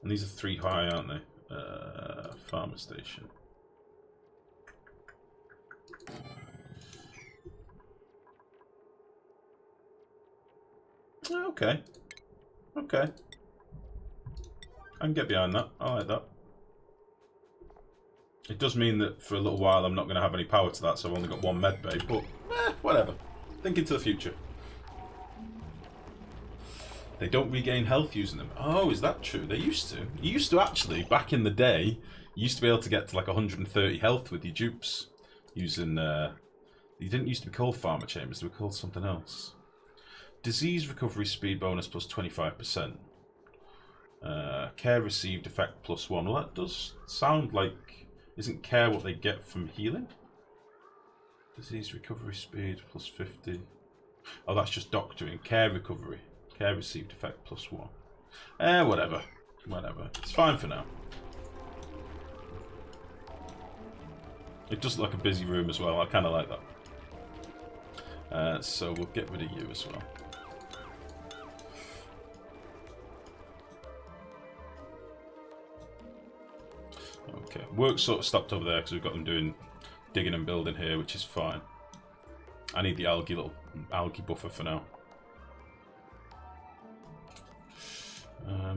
And these are 3 high, aren't they? Farmer station. Okay. Okay. I can get behind that. I like that. It does mean that for a little while I'm not going to have any power to that, so I've only got 1 med bay, but whatever. Think into the future. They don't regain health using them. Oh, is that true? They used to. You used to actually, back in the day, you used to be able to get to like 130 health with your dupes using... you didn't used to be called farmer chambers, they were called something else. Disease recovery speed bonus plus 25%. Care received effect plus 1. Well, that does sound like... Isn't care what they get from healing? Disease recovery speed plus 50. Oh, that's just doctoring. Care recovery. Care received effect plus 1. Whatever. Whatever. It's fine for now. It does look like a busy room as well. I kind of like that. So we'll get rid of you as well. Okay, work sort of stopped over there because we've got them doing digging and building here, which is fine. I need the little algae buffer for now.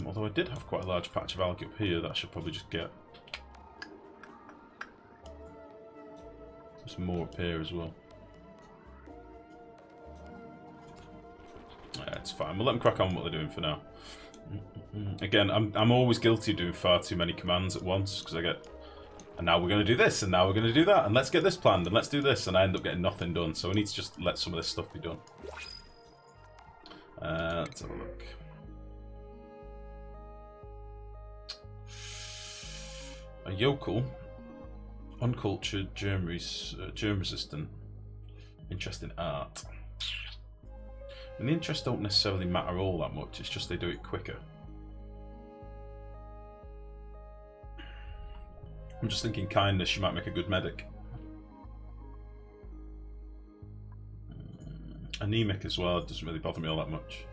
Although I did have quite a large patch of algae up here that I should probably just get. There's more up here as well. Yeah, it's fine. We'll let them crack on what they're doing for now. Again, I'm always guilty of doing far too many commands at once because I get, and now we're going to do this, and now we're going to do that, and let's get this planned, and let's do this, and I end up getting nothing done. So we need to just let some of this stuff be done. Let's have a look. A yokel, uncultured, germ resistant, interest in art. And the interests don't necessarily matter all that much, it's just they do it quicker. I'm just thinking kindness, she might make a good medic. Anemic as well, it doesn't really bother me all that much.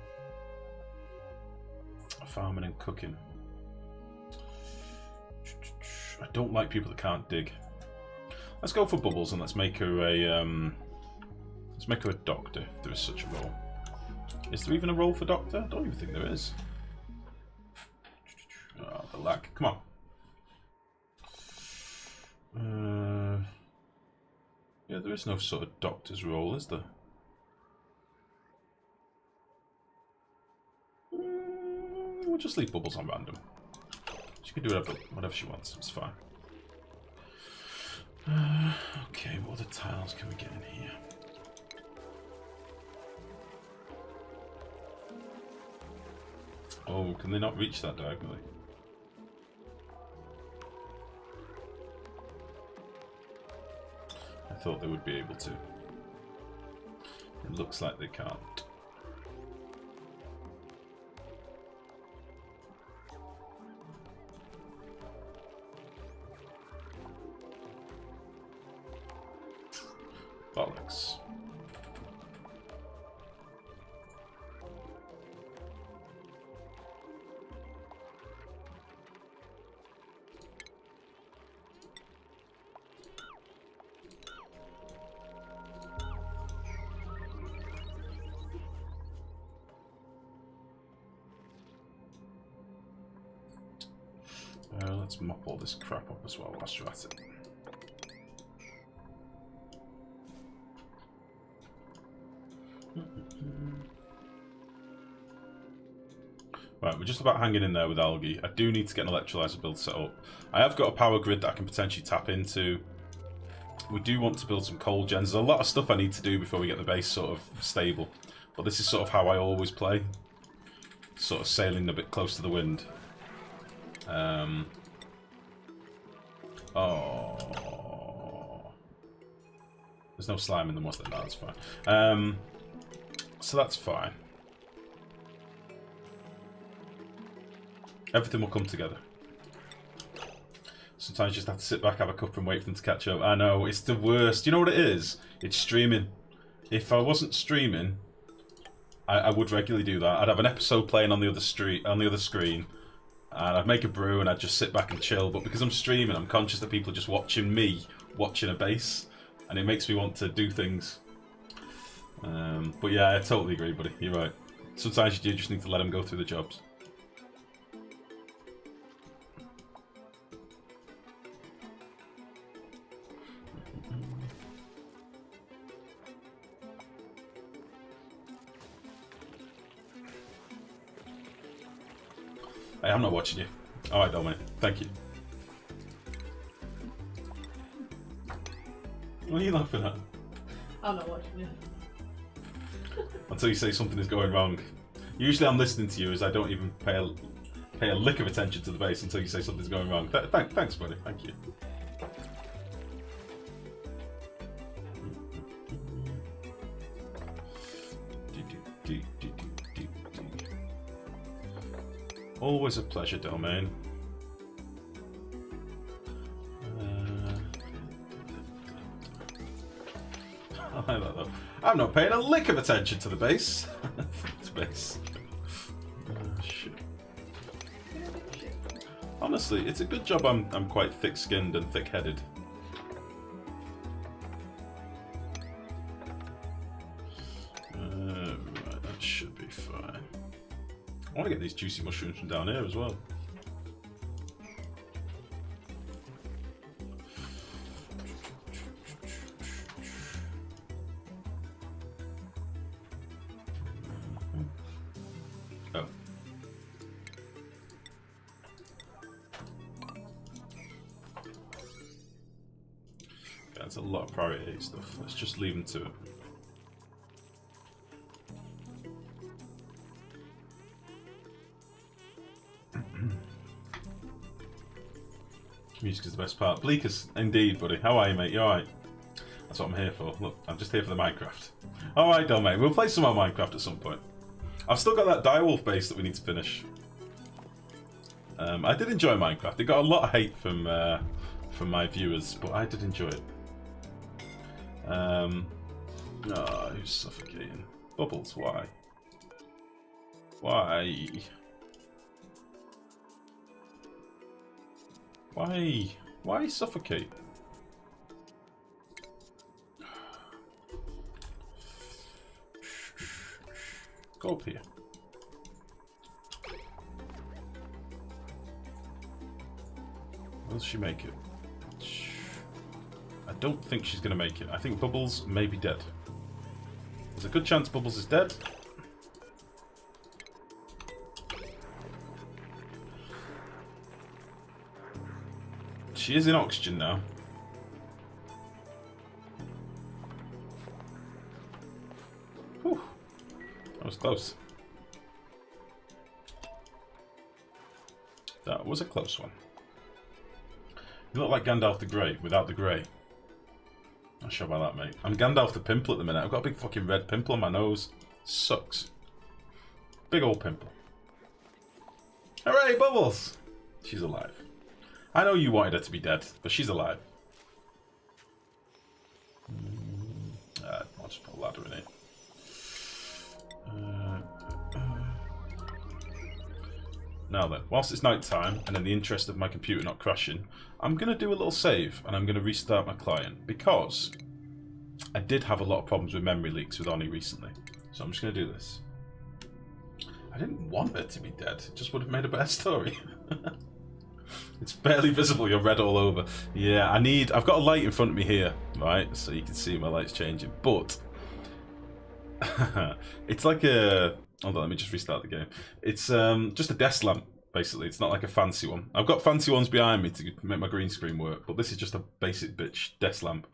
Farming and cooking. I don't like people that can't dig. Let's go for Bubbles and let's make her a doctor if there is such a role. Is there even a role for doctor? I don't even think there is. Oh, the lag. Come on. Yeah, there is no sort of doctor's role, is there? We'll just leave Bubbles on random. She can do whatever she wants. It's fine. Okay, what other tiles can we get in here? Oh, can they not reach that diagonally? I thought they would be able to. It looks like they can't. Bollocks. Let's mop all this crap up as well whilst you're at it. Right, we're just about hanging in there with algae. I do need to get an electrolyzer build set up. I have got a power grid that I can potentially tap into. We do want to build some coal gens. There's a lot of stuff I need to do before we get the base sort of stable. But this is sort of how I always play. Sort of sailing a bit close to the wind. Oh. There's no slime in them, was there? No, that's fine. So that's fine. Everything will come together. Sometimes you just have to sit back, have a cup and wait for them to catch up. I know, it's the worst. You know what it is? It's streaming. If I wasn't streaming, I would regularly do that. I'd have an episode playing on the other screen, and I'd make a brew and I'd just sit back and chill. But because I'm streaming, I'm conscious that people are just watching me watching a base, and it makes me want to do things. But yeah, I totally agree, buddy. You're right. Sometimes you do just need to let them go through the jobs. Hey, I'm not watching you. Alright, Dominic. Thank you. What are you laughing at? I'm not watching you. Until you say something is going wrong. Usually I'm listening to you as I don't even pay a lick of attention to the base until you say something's going wrong. Thanks, buddy. Thank you. Always a pleasure, Domain. I like that though. I'm not paying a lick of attention to the base. To base. Shit. Honestly, it's a good job I'm quite thick-skinned and thick-headed. Right, that should be fine. I want to get these juicy mushrooms from down here as well. Oh. That's a lot of priority stuff. Let's just leave them to it. Music is the best part. Bleakers, indeed, buddy. How are you, mate? You alright? That's what I'm here for. Look, I'm just here for the Minecraft. Alright, though, mate. We'll play some more Minecraft at some point. I've still got that direwolf base that we need to finish. I did enjoy Minecraft. It got a lot of hate from my viewers, but I did enjoy it. Oh, who's suffocating? Bubbles, why? Why? Why? Why suffocate? Go up here. Will she make it? I don't think she's going to make it. I think Bubbles may be dead. There's a good chance Bubbles is dead. She is in oxygen now. Whew. That was close. That was a close one. You look like Gandalf the Grey without the grey. Not sure about that, mate. I'm Gandalf the Pimple at the minute. I've got a big fucking red pimple on my nose. Sucks. Big old pimple. Hooray, Bubbles! She's alive. I know you wanted her to be dead, but she's alive. I'll just put a ladder in it. Now then, whilst it's night time, and in the interest of my computer not crashing, I'm going to do a little save, and I'm going to restart my client, because I did have a lot of problems with memory leaks with Oni recently. So I'm just going to do this. I didn't want her to be dead, it just would have made a better story. It's barely visible, you're red all over. Yeah, I've got a light in front of me here, right? So you can see my light's changing, but it's like a... Hold on, let me just restart the game. It's just a desk lamp, basically. It's not like a fancy one. I've got fancy ones behind me to make my green screen work, but this is just a basic bitch desk lamp.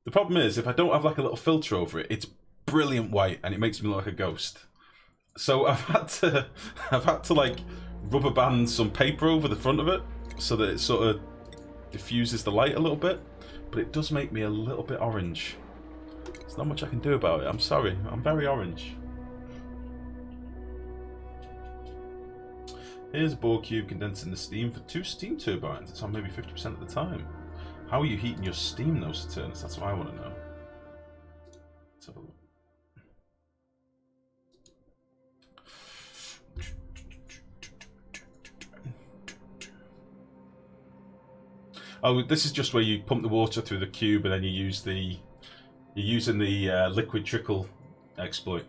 The problem is, if I don't have like a little filter over it, it's brilliant white and it makes me look like a ghost. So I've had to like rubber band some paper over the front of it so that it sort of diffuses the light a little bit, but it does make me a little bit orange. There's not much I can do about it. I'm sorry, I'm very orange. Here's a bore cube condensing the steam for 2 steam turbines. It's on maybe 50% of the time. How are you heating your steam, though, Saturnus? That's what I want to know. Let's have a look. Oh, this is just where you pump the water through the cube and then you're using the liquid trickle exploit.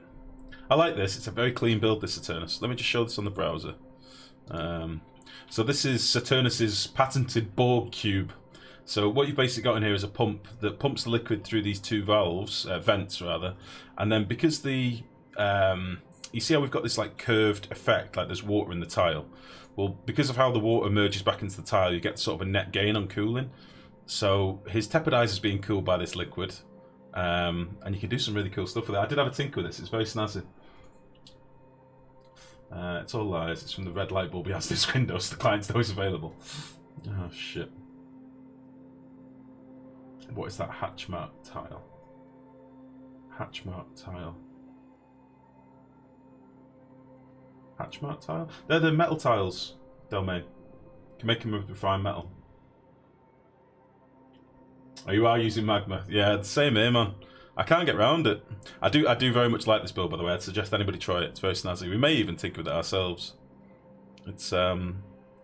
I like this. It's a very clean build, this Saturnus. Let me just show this on the browser. So this is Saturnus's patented Borg cube. So what you've basically got in here is a pump that pumps the liquid through these two valves, vents rather, and then because the you see how we've got this like curved effect, like there's water in the tile. Well, because of how the water merges back into the tile, you get sort of a net gain on cooling. So his Tepidizer's is being cooled by this liquid, and you can do some really cool stuff with it. I did have a tinker with this. It's very snazzy. It's all lies. It's from the red light bulb he has this Windows. The client's always available. Oh shit. What is that hatch mark tile? Hatch mark tile. Hatch mark tile? They're the metal tiles, Domain. You can make them with refined metal. Oh, you are using magma. Yeah, the same here, man. I can't get around it. I do very much like this build, by the way. I'd suggest anybody try it. It's very snazzy. We may even tinker with it ourselves. It's a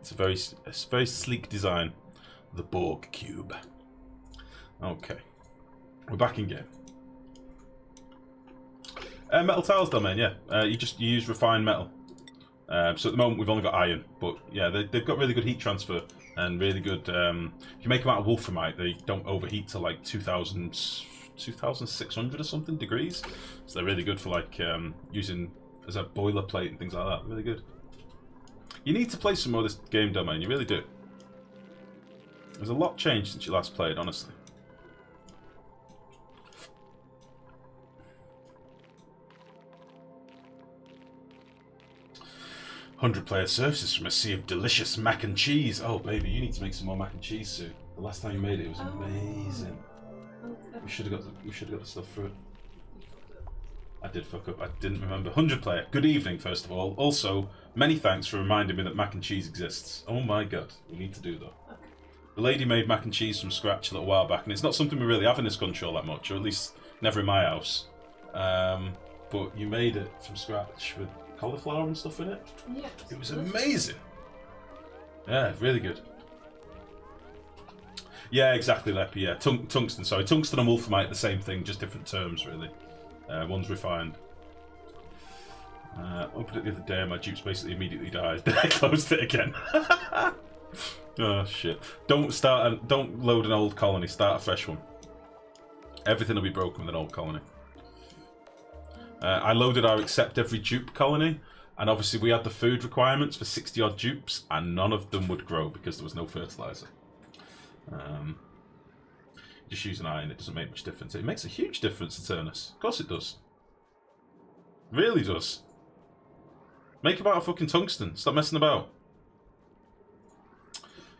very sleek design. The Borg cube. Okay, we're back in game. Metal tiles, Domain. Yeah, you use refined metal. So at the moment we've only got iron, but yeah, they've got really good heat transfer and really good. If you make them out of wolframite, they don't overheat to like 2,600 or something degrees. So they're really good for like using as a boiler plate and things like that. Really good. You need to play some more of this game, Domain. You really do. There's a lot changed since you last played, honestly. 100-player surfaces from a sea of delicious mac and cheese. Oh, baby, you need to make some more mac and cheese soon. The last time you made it was amazing. We should have got the stuff for it. I did fuck up. I didn't remember. 100-player. Good evening, first of all. Also, many thanks for reminding me that mac and cheese exists. Oh my god, we need to do that. The lady made mac and cheese from scratch a little while back, and it's not something we really have in this country all that much, or at least never in my house. But you made it from scratch with cauliflower and stuff in it. Yeah. It was amazing. Yeah, really good. Yeah, exactly, Leppy. Yeah, tungsten. Sorry, tungsten and wolframite, the same thing, just different terms, really. One's refined. Opened it the other day, and my dupes basically immediately died. Then I closed it again. Oh shit! Don't load an old colony. Start a fresh one. Everything will be broken with an old colony. I loaded our accept every dupe colony, and obviously we had the food requirements for 60 odd dupes, and none of them would grow because there was no fertilizer. Just use an iron, it doesn't make much difference. It makes a huge difference, Eternus. Of course it does. Really does. Make about a fucking tungsten. Stop messing about.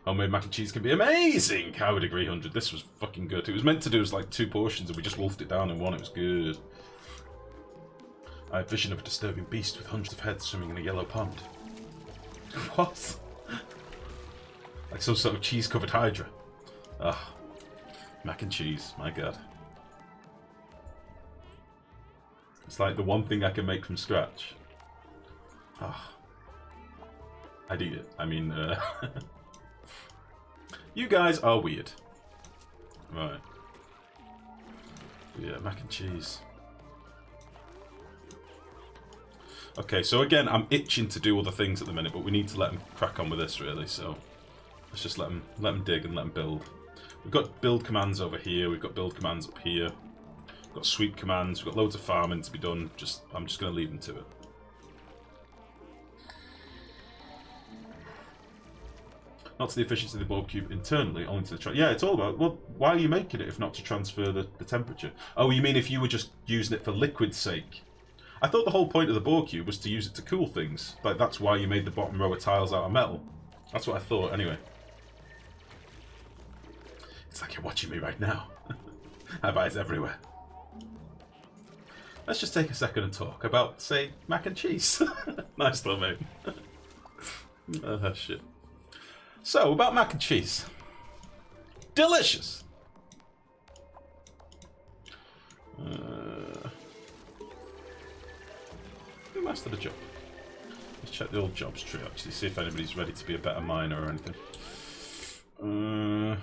Homemade mac and cheese can be amazing! I would agree, 100. This was fucking good. It was meant to do as like 2 portions, and we just wolfed it down in one. It was good. I have vision of a disturbing beast with hundreds of heads swimming in a yellow pond. What? Like some sort of cheese-covered hydra. Ah, mac and cheese, my god. It's like the one thing I can make from scratch. Ah, I'd eat it. I mean, you guys are weird. Right. Yeah, mac and cheese. Okay, so again, I'm itching to do other things at the minute, but we need to let them crack on with this, really. So let's just let them dig and let them build. We've got build commands over here. We've got build commands up here. We've got sweep commands. We've got loads of farming to be done. I'm just going to leave them to it. Not to the efficiency of the Borg cube internally, only to the yeah, it's all about, well, why are you making it if not to transfer the temperature? Oh, you mean if you were just using it for liquid's sake? I thought the whole point of the Borg cube was to use it to cool things. Like, that's why you made the bottom row of tiles out of metal. That's what I thought, anyway. It's like you're watching me right now. I have eyes everywhere. Let's just take a second and talk about, say, mac and cheese. Nice though, mate. Oh, shit. So, about mac and cheese. Delicious! Who mastered a job? Let's check the old jobs tree, actually, see if anybody's ready to be a better miner or anything. Ooh.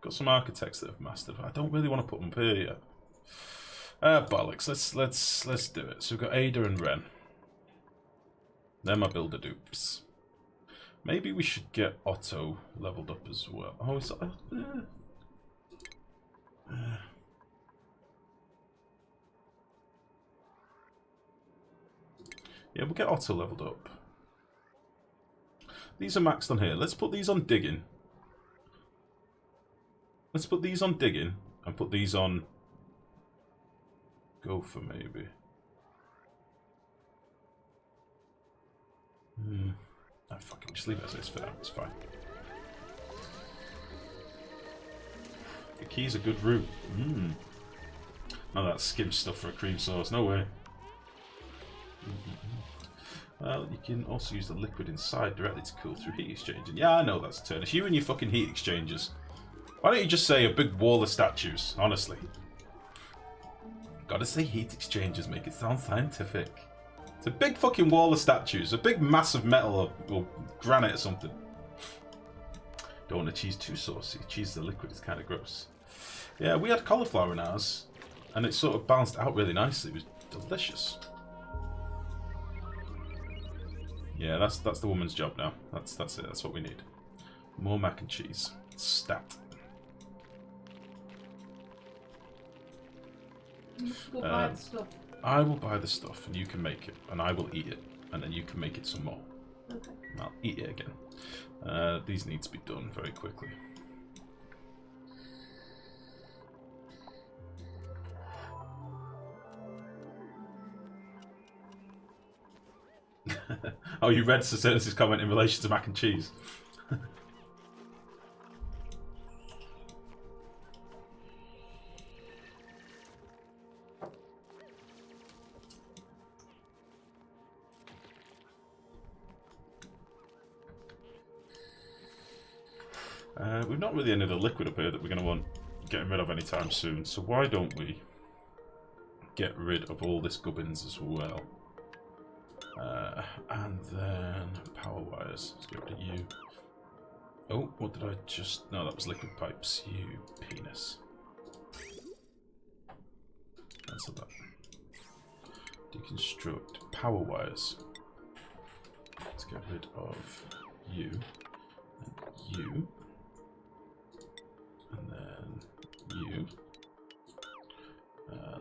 Got some architects that have mastered. I don't really want to put them up here yet. Bollocks. Let's do it. So we've got Ada and Ren. They're my builder dupes. Maybe we should get Otto leveled up as well. Oh, is that? Yeah, we'll get Otto leveled up. These are maxed on here. Let's put these on digging. Let's put these on digging and put these on gopher maybe. Oh, fuck it. Just leave it as is for now. It's fine. The key's a good route. Now that skim stuff for a cream sauce. No way. Well, you can also use the liquid inside directly to cool through heat exchanging. Yeah, I know that's a turn. It's you and your fucking heat exchangers. Why don't you just say a big wall of statues, honestly? Gotta say heat exchangers, make it sound scientific. It's a big fucking wall of statues. A big mass of metal or granite or something. Don't want the cheese too saucy. Cheese is a liquid, it's kind of gross. Yeah, we had cauliflower in ours, and it sort of balanced out really nicely. It was delicious. Yeah, that's the woman's job now. That's it. That's what we need. More mac and cheese. Stat. Go buy the stuff. I will buy the stuff, and you can make it, and I will eat it, and then you can make it some more. Okay. And I'll eat it again. These need to be done very quickly. Oh, you read Sir Cernus's comment in relation to mac and cheese. We've not really any of the liquid up here that we're going to want getting rid of anytime soon, so why don't we get rid of all this gubbins as well? And then power wires. Let's get rid of you. Oh, what did I just... No, that was liquid pipes. You penis. Cancel that. Deconstruct power wires. Let's get rid of you. And you. And then you.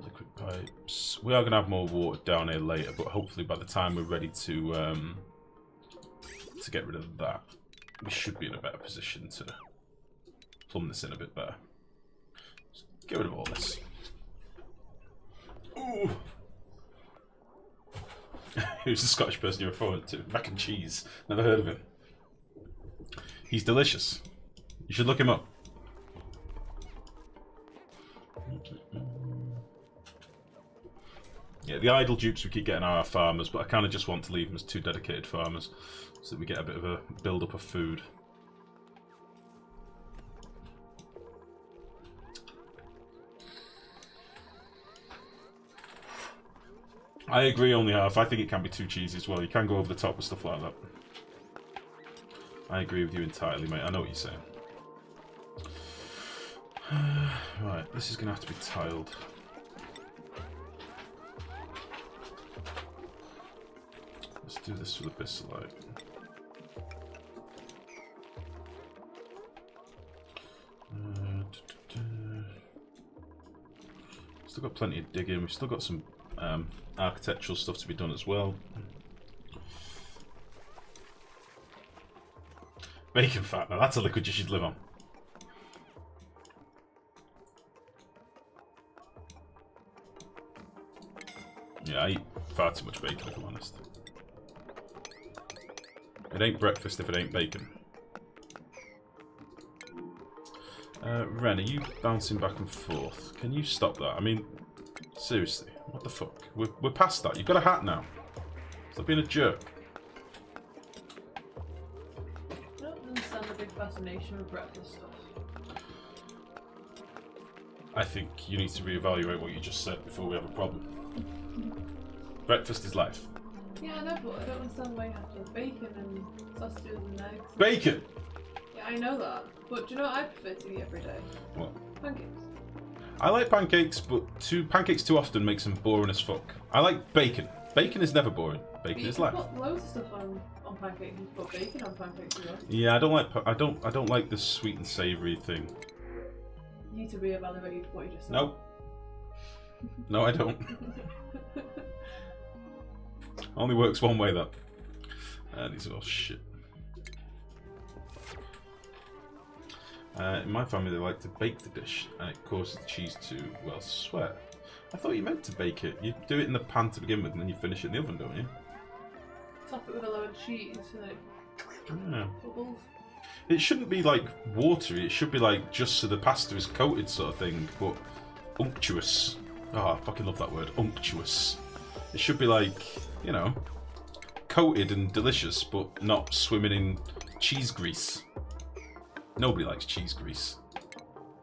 Liquid pipes. We are going to have more water down here later, but hopefully by the time we're ready to get rid of that, we should be in a better position to plumb this in a bit better. Just get rid of all this. Ooh. Who's the Scottish person you're referring to? Mac and cheese. Never heard of him. He's delicious. You should look him up. Yeah, the idle dupes we keep getting are our farmers, but I kind of just want to leave them as two dedicated farmers so that we get a bit of a build-up of food. I agree, only half. I think it can be too cheesy as well. You can go over the top with stuff like that. I agree with you entirely, mate. I know what you're saying. Right, this is going to have to be tiled. Let's do this with a Bissolite. Still got plenty of digging. We've still got some architectural stuff to be done as well. Bacon fat. Now that's a liquid you should live on. Yeah, I eat far too much bacon, if I'm honest. It ain't breakfast if it ain't bacon. Ren, are you bouncing back and forth? Can you stop that? I mean, seriously, what the fuck? We're past that. You've got a hat now. Stop being a jerk. I don't understand the big fascination with breakfast stuff. I think you need to reevaluate what you just said before we have a problem. Breakfast is life. Yeah, I know, but I don't understand why you have to have bacon and sausages and eggs. Bacon! Yeah, I know that. But do you know what I prefer to eat every day? What? Pancakes. I like pancakes, but pancakes too often makes them boring as fuck. I like bacon. Bacon is never boring. Bacon is life. You can put loads of stuff on pancakes. You can put bacon on pancakes as well. Yeah, I don't like the sweet and savoury thing. You need to reevaluate what you just said. Nope. No, I don't. Only works one way, that. These are all shit. In my family, they like to bake the dish, and it causes the cheese to, well, sweat. I thought you meant to bake it. You do it in the pan to begin with, and then you finish it in the oven, don't you? Top it with a load of cheese, so that Yeah. it bubbles. It shouldn't be like watery. It should be like just so the pasta is coated, sort of thing. But unctuous. Oh, I fucking love that word, unctuous. It should be like, you know, coated and delicious, but not swimming in cheese grease. Nobody likes cheese grease.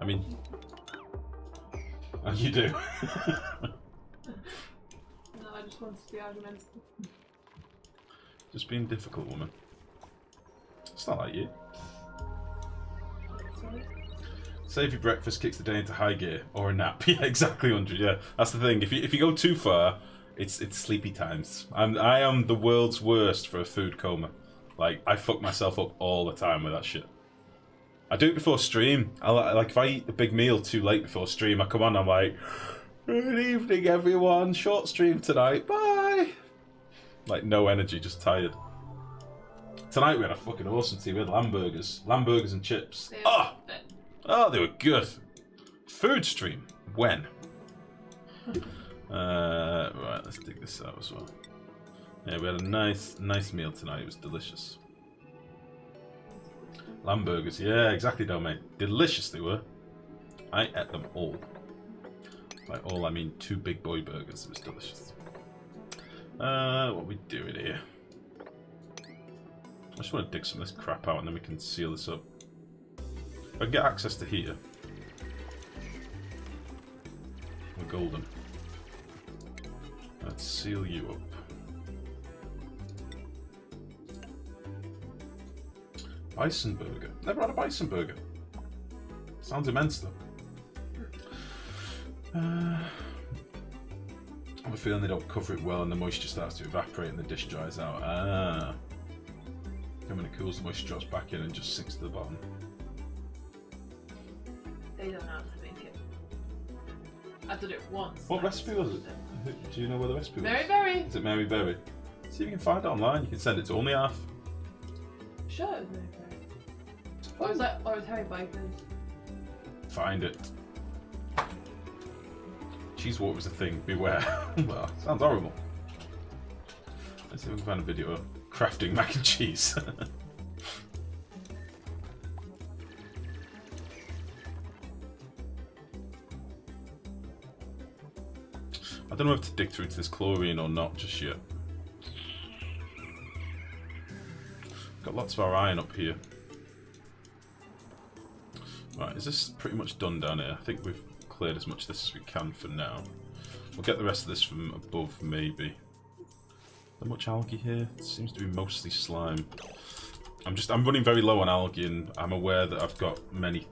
I mean, oh, you do. No, I just wanted to be argumentative. Just being difficult, woman. It's not like you. Sorry. Savoury breakfast kicks the day into high gear, or a nap. Yeah, exactly, 100. Yeah, that's the thing. If you go too far, it's sleepy times. I am the world's worst for a food coma. Like, I fuck myself up all the time with that shit. I do it before stream. Like if I eat a big meal too late before stream, I come on, I'm like, good evening everyone, short stream tonight, bye. Like no energy, just tired. Tonight we had a fucking awesome tea. We had lamb burgers and chips. Oh, they were good. Food stream. When? Right, let's dig this out as well. Yeah, we had a nice meal tonight. It was delicious. Lamb burgers, yeah, exactly, though, mate. Delicious they were. I ate them all. By all, I mean 2 big boy burgers. It was delicious. What are we doing here? I just want to dig some of this crap out and then we can seal this up. If I can get access to here. We're golden. Let's seal you up. Bison burger. Never had a bison burger. Sounds immense though. I have a feeling they don't cover it well and the moisture starts to evaporate and the dish dries out. Then when it cools, the moisture drops back in and just sinks to the bottom. They don't know how to make it. I did it once. What recipe was it? Do you know where the recipe was? Mary Berry. Is it Mary Berry? See if you can find it online. You can send it to only half. Sure, it was Mary Berry. Or was that? Or was Harry Bikers? Find it. Cheese water is a thing. Beware. Well, sounds horrible. Let's see if we can find a video of crafting mac and cheese. I don't know if to dig through to this chlorine or not just yet. Got lots of our iron up here. Right, is this pretty much done down here? I think we've cleared as much of this as we can for now. We'll get the rest of this from above, maybe. Not much algae here. It seems to be mostly slime. I'm running very low on algae, and I'm aware that I've got many